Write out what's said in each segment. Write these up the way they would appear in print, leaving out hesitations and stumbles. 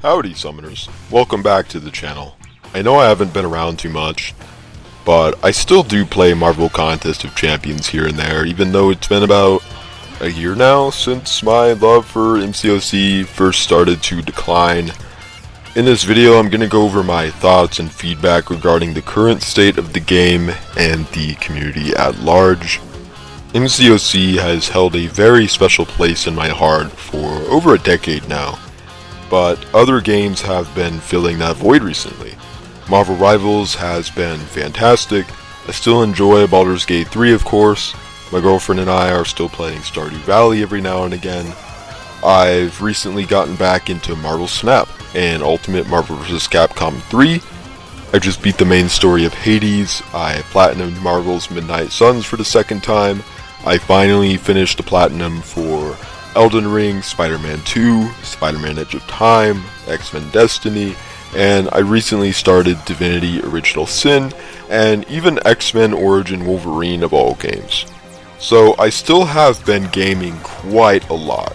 Howdy summoners, welcome back to the channel. I know I haven't been around too much, but I still do play Marvel Contest of Champions here and there, even though it's been about a year now since my love for MCOC first started to decline. In this video I'm going to go over my thoughts and feedback regarding the current state of the game and the community at large. MCOC has held a very special place in my heart for over a decade now, but other games have been filling that void recently. Marvel Rivals has been fantastic. I still enjoy Baldur's Gate 3 of course. My girlfriend and I are still playing Stardew Valley every now and again. I've recently gotten back into Marvel Snap and Ultimate Marvel vs. Capcom 3. I just beat the main story of Hades. I platinumed Marvel's Midnight Suns for the second time. I finally finished the platinum for Elden Ring, Spider-Man 2, Spider-Man Edge of Time, X-Men Destiny, and I recently started Divinity Original Sin, and even X-Men Origin Wolverine of all games. So I still have been gaming quite a lot,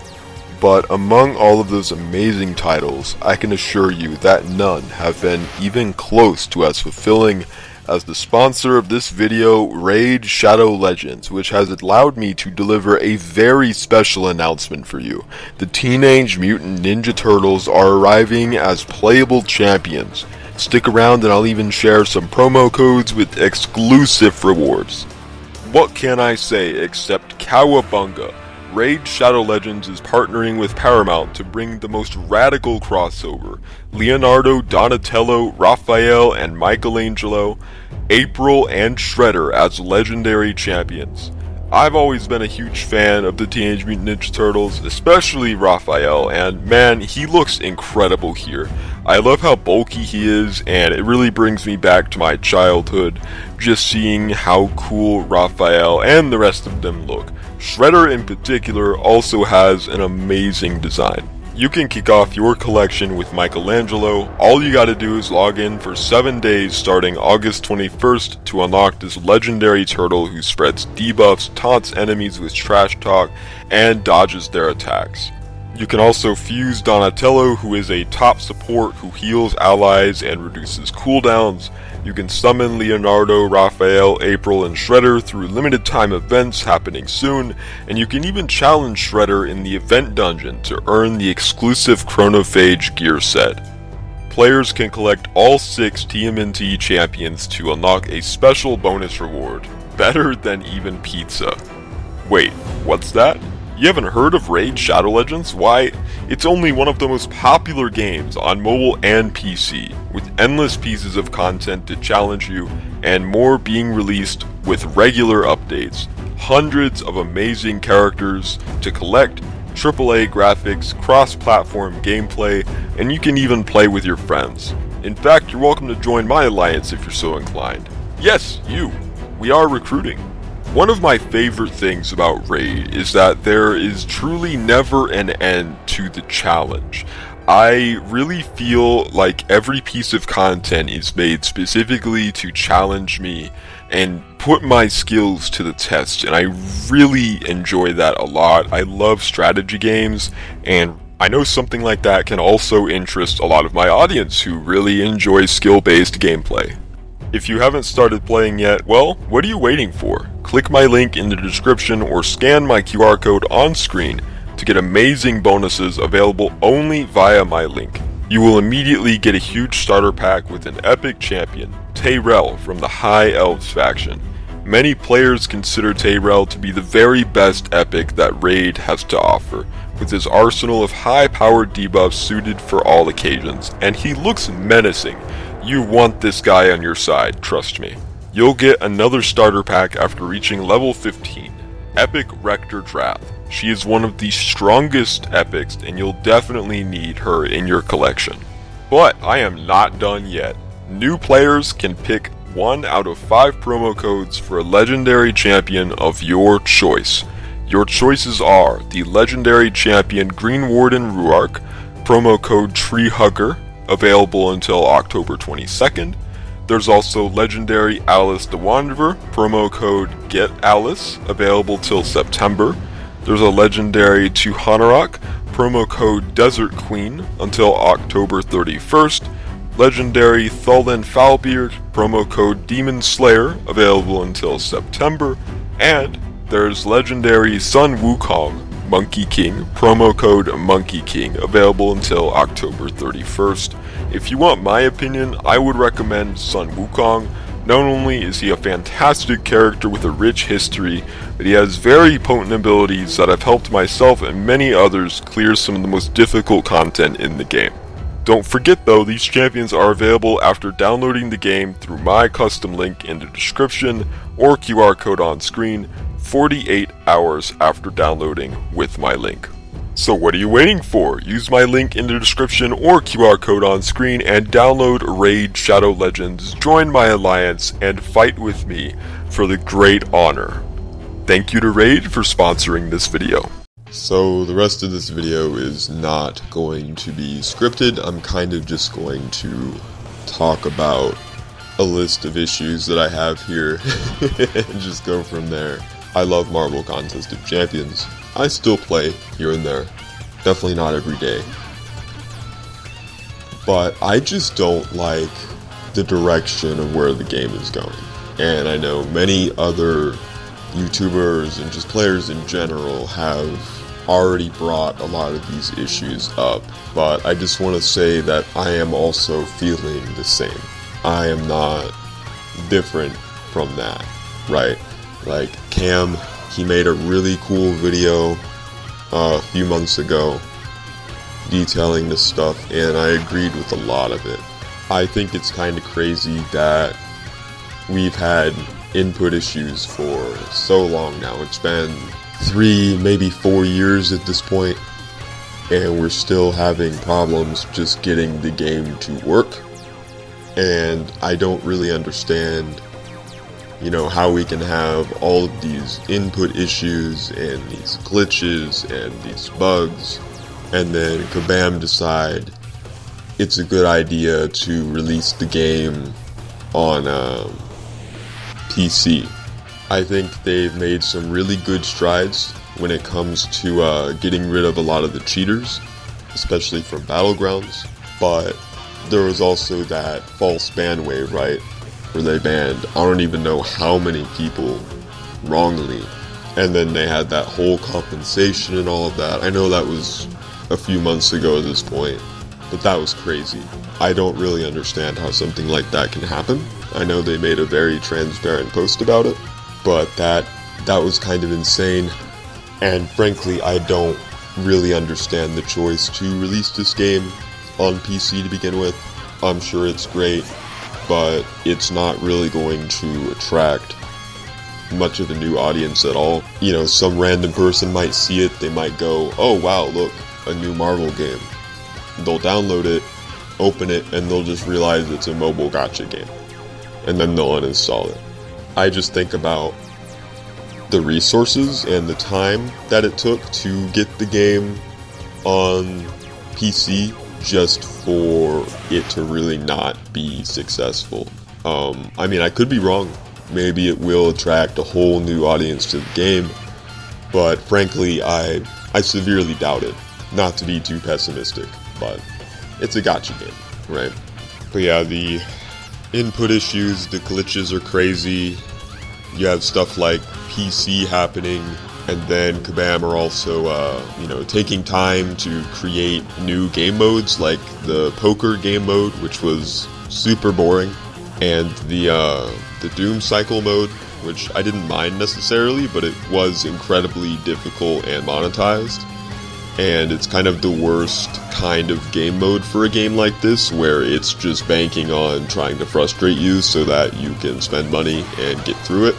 but among all of those amazing titles, I can assure you that none have been even close to as fulfilling as the sponsor of this video, Raid Shadow Legends, which has allowed me to deliver a very special announcement for you. The Teenage Mutant Ninja Turtles are arriving as playable champions. Stick around and I'll even share some promo codes with exclusive rewards. What can I say except cowabunga? Raid Shadow Legends is partnering with Paramount to bring the most radical crossover. Leonardo, Donatello, Raphael, and Michelangelo, April, and Shredder as legendary champions. I've always been a huge fan of the Teenage Mutant Ninja Turtles, especially Raphael, and man, he looks incredible here. I love how bulky he is, and it really brings me back to my childhood, just seeing how cool Raphael and the rest of them look. Shredder in particular also has an amazing design. You can kick off your collection with Michelangelo. All you gotta do is log in for 7 days starting August 21st to unlock this legendary turtle who spreads debuffs, taunts enemies with trash talk, and dodges their attacks. You can also fuse Donatello, who is a top support who heals allies and reduces cooldowns. You can summon Leonardo, Raphael, April, and Shredder through limited time events happening soon, and you can even challenge Shredder in the event dungeon to earn the exclusive Chronophage gear set. Players can collect all 6 TMNT champions to unlock a special bonus reward, better than even pizza. Wait, what's that? You haven't heard of Raid Shadow Legends? Why, it's only one of the most popular games on mobile and PC, with endless pieces of content to challenge you, and more being released with regular updates. Hundreds of amazing characters to collect, AAA graphics, cross-platform gameplay, and you can even play with your friends. In fact, you're welcome to join my alliance if you're so inclined. Yes, you! We are recruiting. One of my favorite things about Raid is that there is truly never an end to the challenge. I really feel like every piece of content is made specifically to challenge me and put my skills to the test, and I really enjoy that a lot. I love strategy games, and I know something like that can also interest a lot of my audience who really enjoy skill-based gameplay. If you haven't started playing yet, well, what are you waiting for? Click my link in the description or scan my QR code on screen to get amazing bonuses available only via my link. You will immediately get a huge starter pack with an epic champion, Tayrel from the High Elves faction. Many players consider Tayrel to be the very best epic that Raid has to offer, with his arsenal of high-powered debuffs suited for all occasions, and he looks menacing. You want this guy on your side, trust me. You'll get another starter pack after reaching level 15, Epic Rector Drath. She is one of the strongest epics, and you'll definitely need her in your collection. But I am not done yet. New players can pick 1 out of 5 promo codes for a legendary champion of your choice. Your choices are the legendary champion Green Warden Ruark, promo code Tree Hugger, available until October 22nd. There's also legendary Alice the Wanderer, promo code Get Alice, available till September. There's a legendary Tuhanarok, promo code Desert Queen until October 31st. Legendary Thulin Foulbeard, promo code Demon Slayer, available until September. And there's legendary Sun Wukong, Monkey King, promo code Monkey King, available until October 31st. If you want my opinion, I would recommend Sun Wukong. Not only is he a fantastic character with a rich history, but he has very potent abilities that have helped myself and many others clear some of the most difficult content in the game. Don't forget though, these champions are available after downloading the game through my custom link in the description or QR code on screen 48 hours after downloading with my link. So what are you waiting for? Use my link in the description or QR code on screen and download Raid Shadow Legends, join my alliance, and fight with me for the great honor. Thank you to Raid for sponsoring this video. So the rest of this video is not going to be scripted. I'm kind of just going to talk about a list of issues that I have here and just go from there. I love Marvel Contest of Champions. I still play here and there. Definitely not every day. But I just don't like the direction of where the game is going. And I know many other YouTubers and just players in general have already brought a lot of these issues up, but I just want to say that I am also feeling the same. I am not different from that, right? Like Cam, he made a really cool video a few months ago detailing this stuff, and I agreed with a lot of it. I think it's kind of crazy that we've had input issues for so long now. It's been 3, maybe 4 years at this point, and we're still having problems just getting the game to work. And I don't really understand, how we can have all of these input issues and these glitches and these bugs, and then kabam decide it's a good idea to release the game on PC. I think they've made some really good strides when it comes to getting rid of a lot of the cheaters, especially from Battlegrounds, but there was also that false ban wave, right, where they banned I don't even know how many people wrongly, and then they had that whole compensation and all of that. I know that was a few months ago at this point, but that was crazy. I don't really understand how something like that can happen. I know they made a very transparent post about it, but that was kind of insane, and frankly I don't really understand the choice to release this game on PC to begin with. I'm sure it's great, but it's not really going to attract much of a new audience at all. Some random person might see it, they might go, oh wow, look, a new Marvel game. They'll download it, open it, and they'll just realize it's a mobile gacha game, and then they'll uninstall it. I just think about the resources and the time that it took to get the game on PC just for it to really not be successful. I could be wrong. Maybe it will attract a whole new audience to the game, but frankly, I severely doubt it. Not to be too pessimistic, but it's a gacha game, right? But yeah, the input issues, the glitches are crazy. You have stuff like PC happening, and then Kabam are also, taking time to create new game modes, like the poker game mode, which was super boring, and the Doom Cycle mode, which I didn't mind necessarily, but it was incredibly difficult and monetized. And it's kind of the worst kind of game mode for a game like this, where it's just banking on trying to frustrate you so that you can spend money and get through it,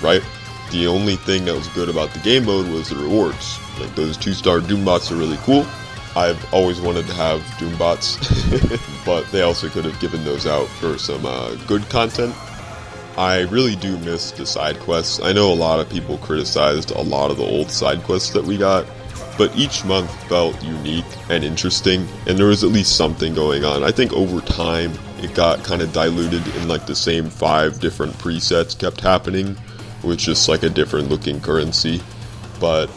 right? The only thing that was good about the game mode was the rewards. Like, those 2-star Doom bots are really cool. I've always wanted to have Doom bots, but they also could have given those out for some good content. I really do miss the side quests. I know a lot of people criticized a lot of the old side quests that we got, but each month felt unique and interesting, and there was at least something going on. I think over time, it got kind of diluted in like the same 5 different presets kept happening, with just like a different looking currency. But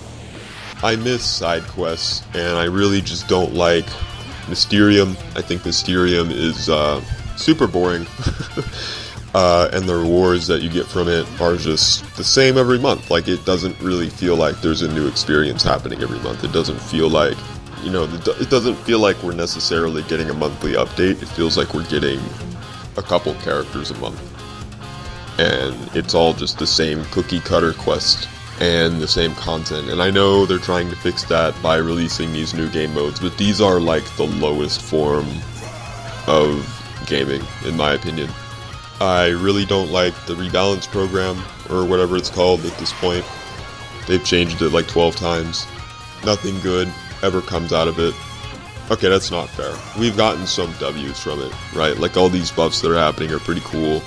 I miss side quests, and I really just don't like Mysterium. I think Mysterium is super boring, and the rewards that you get from it are just the same every month. Like, it doesn't really feel like there's a new experience happening every month. It doesn't feel like, you know, it doesn't feel like we're necessarily getting a monthly update. It feels like we're getting a couple characters a month, and it's all just the same cookie cutter quest and the same content. And I know they're trying to fix that by releasing these new game modes, but these are like the lowest form of gaming, in my opinion. I really don't like the rebalance program, or whatever it's called at this point. They've changed it like 12 times. Nothing good ever comes out of it. Okay, that's not fair. We've gotten some W's from it, right? Like, all these buffs that are happening are pretty cool.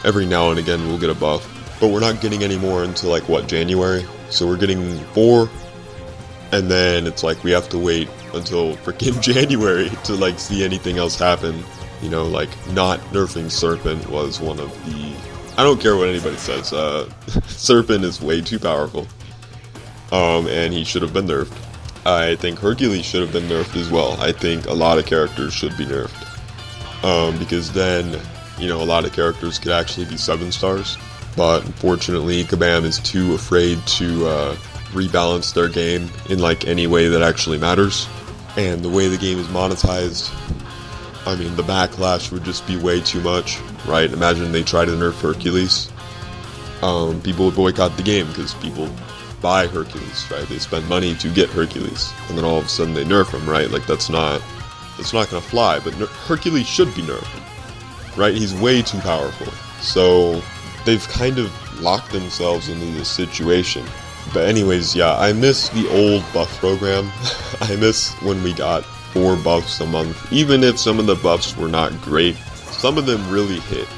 Every now and again we'll get a buff, but we're not getting any more until like, what, January? So we're getting 4, and then it's like we have to wait until freaking January to like see anything else happen. You know, like, not nerfing Serpent was one of the... I don't care what anybody says, Serpent is way too powerful, and he should have been nerfed. I think Hercules should have been nerfed as well. I think a lot of characters should be nerfed, because then, you know, a lot of characters could actually be 7 stars. But unfortunately, Kabam is too afraid to rebalance their game in like any way that actually matters. And the way the game is monetized, I mean, the backlash would just be way too much, right? Imagine they try to nerf Hercules. People would boycott the game because people buy Hercules, right? They spend money to get Hercules, and then all of a sudden they nerf him, right? Like, that's not gonna fly. But Hercules should be nerfed, right? He's way too powerful. So they've kind of locked themselves into this situation. But anyways, yeah, I miss the old buff program. I miss when we got 4 buffs a month. Even if some of the buffs were not great, some of them really hit.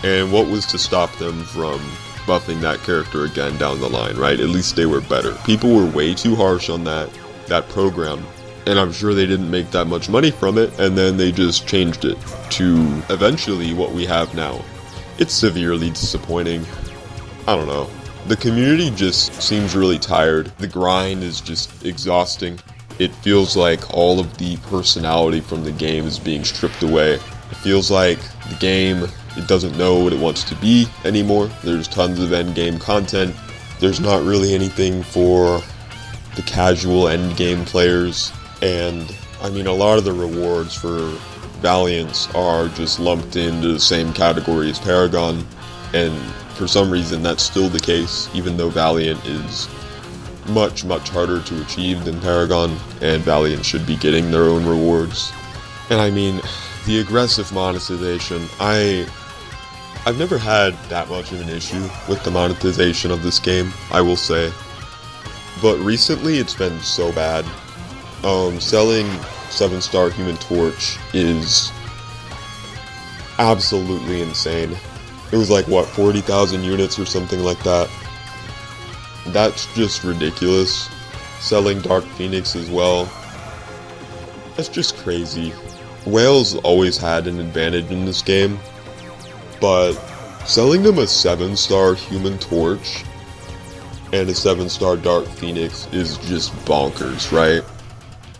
And what was to stop them from buffing that character again down the line, right? At least they were better. People were way too harsh on that program, and I'm sure they didn't make that much money from it, and then they just changed it to eventually what we have now. It's severely disappointing. I don't know. The community just seems really tired. The grind is just exhausting. It feels like all of the personality from the game is being stripped away. It feels like the game, it doesn't know what it wants to be anymore. There's tons of endgame content. There's not really anything for the casual endgame players. And, I mean, a lot of the rewards for Valiants are just lumped into the same category as Paragon. And for some reason, that's still the case, even though Valiant is much, much harder to achieve than Paragon, and Valiant should be getting their own rewards. And I mean, the aggressive monetization, I've never had that much of an issue with the monetization of this game, I will say. But recently it's been so bad. Selling 7-star Human Torch is absolutely insane. It was like, what, 40,000 units or something like that. That's just ridiculous. Selling Dark Phoenix as well. That's just crazy. Whales always had an advantage in this game, but selling them a 7-star Human Torch and a 7-star Dark Phoenix is just bonkers, right?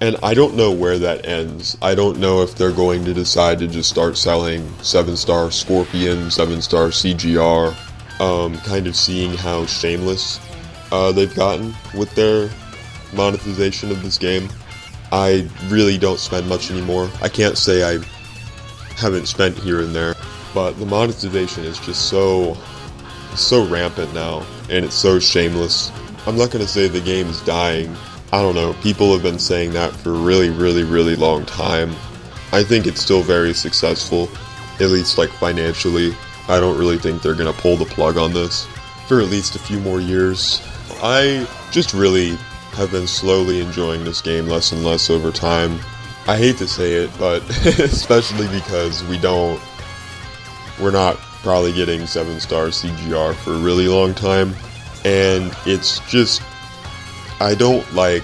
And I don't know where that ends. I don't know if they're going to decide to just start selling 7-star Scorpion, 7-star CGR, kind of seeing how shameless they've gotten with their monetization of this game. I really don't spend much anymore. I can't say I haven't spent here and there, but the monetization is just so rampant now, and it's so shameless. I'm not going to say the game is dying. I don't know, people have been saying that for a really, really, really long time. I think it's still very successful, at least like financially. I don't really think they're going to pull the plug on this for at least a few more years. I just really have been slowly enjoying this game less and less over time. I hate to say it, but especially because we're not probably getting 7-star CGR for a really long time, and it's just, I don't like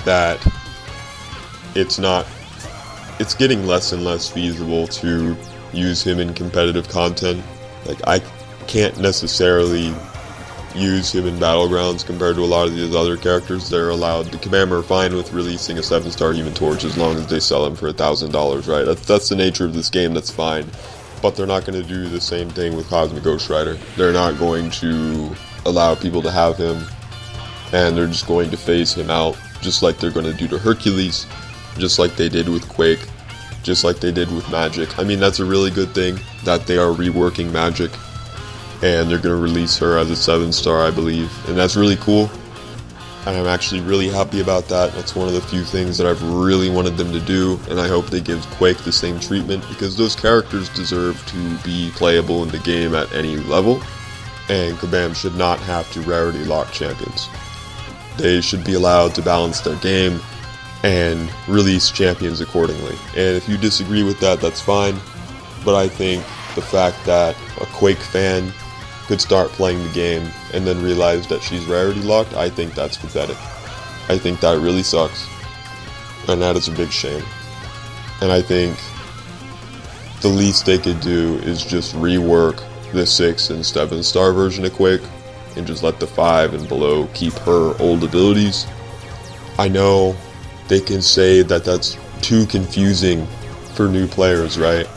that it's getting less and less feasible to use him in competitive content. Like, I can't necessarily use him in Battlegrounds compared to a lot of these other characters. They're allowed, the Kabam are fine with releasing a 7-star Human Torch as long as they sell him for $1,000, right? That's the nature of this game, that's fine. But they're not going to do the same thing with Cosmic Ghost Rider. They're not going to allow people to have him, and they're just going to phase him out, just like they're going to do to Hercules, just like they did with Quake, just like they did with Magic. I mean, that's a really good thing that they are reworking Magic, and they're going to release her as a 7-star, I believe, and that's really cool, and I'm actually really happy about that. That's one of the few things that I've really wanted them to do, and I hope they give Quake the same treatment, because those characters deserve to be playable in the game at any level, and Kabam should not have to rarity lock champions. They should be allowed to balance their game and release champions accordingly. And if you disagree with that, that's fine, but I think the fact that a Quake fan could start playing the game and then realize that she's rarity locked, I think that's pathetic. I think that really sucks, and that is a big shame. And I think the least they could do is just rework the 6 and 7-star version of Quake and just let the 5 and below keep her old abilities. I know they can say that that's too confusing for new players, right?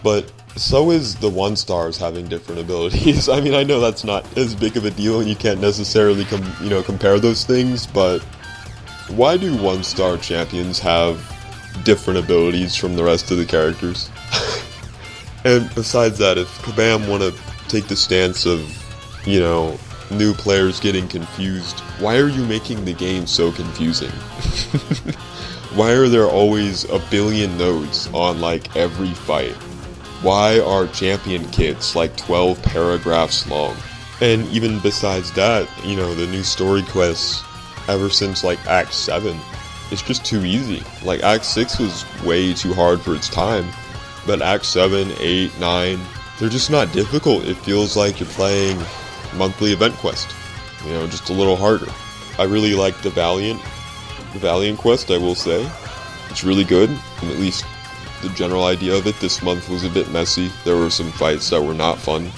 But so is the 1-stars having different abilities. I mean, I know that's not as big of a deal and you can't necessarily compare those things, but why do 1-star champions have different abilities from the rest of the characters? And besides that, if Kabam want to take the stance of, new players getting confused, why are you making the game so confusing? Why are there always a billion nodes on like every fight? Why are champion kits like 12 paragraphs long? And even besides that, the new story quests ever since like Act 7, it's just too easy. Like Act 6 was way too hard for its time, but Act 7, 8, 9, they're just not difficult. It feels like you're playing monthly event quest, just a little harder. I really like the Valiant quest, I will say. It's really good, and at least the general idea of it this month was a bit messy. There were some fights that were not fun,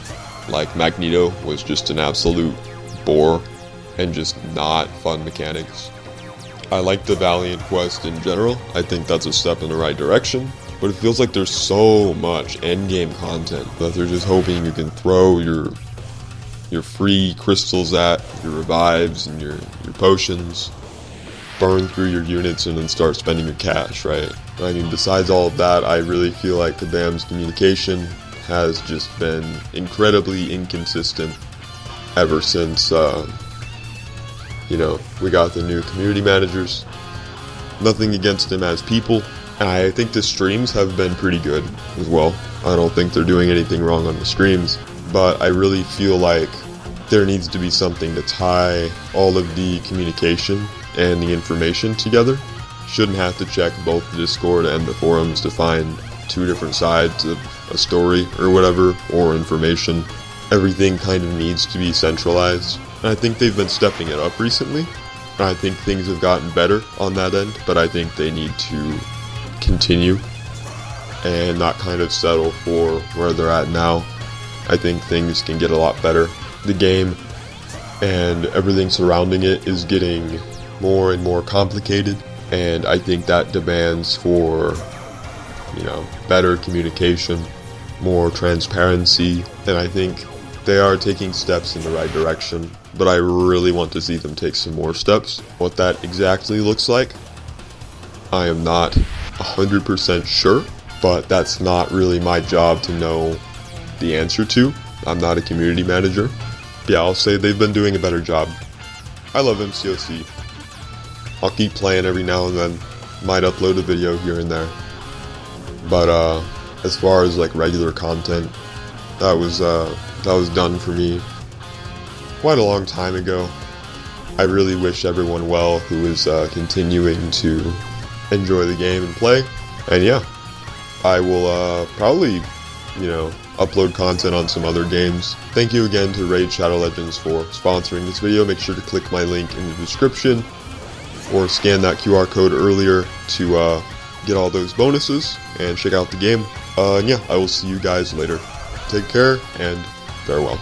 like Magneto was just an absolute bore and just not fun mechanics. I like the Valiant quest in general. I think that's a step in the right direction, but it feels like there's so much endgame content that they're just hoping you can throw your free crystals at, your revives and your potions, burn through your units and then start spending your cash, right? I mean, besides all of that, I really feel like Kabam's communication has just been incredibly inconsistent ever since, we got the new community managers. Nothing against them as people, and I think the streams have been pretty good as well. I don't think they're doing anything wrong on the streams, but I really feel like there needs to be something to tie all of the communication and the information together. Shouldn't have to check both the Discord and the forums to find two different sides of a story or whatever, or information. Everything kind of needs to be centralized, and I think they've been stepping it up recently. And I think things have gotten better on that end, but I think they need to continue and not kind of settle for where they're at now. I think things can get a lot better. The game and everything surrounding it is getting more and more complicated, and I think that demands for, better communication, more transparency, and I think they are taking steps in the right direction, but I really want to see them take some more steps. What that exactly looks like, I am not 100% sure, but that's not really my job to know the answer to. I'm not a community manager. Yeah, I'll say they've been doing a better job. I love MCOC. I'll keep playing every now and then. Might upload a video here and there. But as far as like regular content, that was done for me quite a long time ago. I really wish everyone well who is continuing to enjoy the game and play. And yeah, I will probably, upload content on some other games. Thank you again to Raid Shadow Legends for sponsoring this video. Make sure to click my link in the description or scan that QR code earlier to get all those bonuses and check out the game. And yeah, I will see you guys later. Take care and farewell.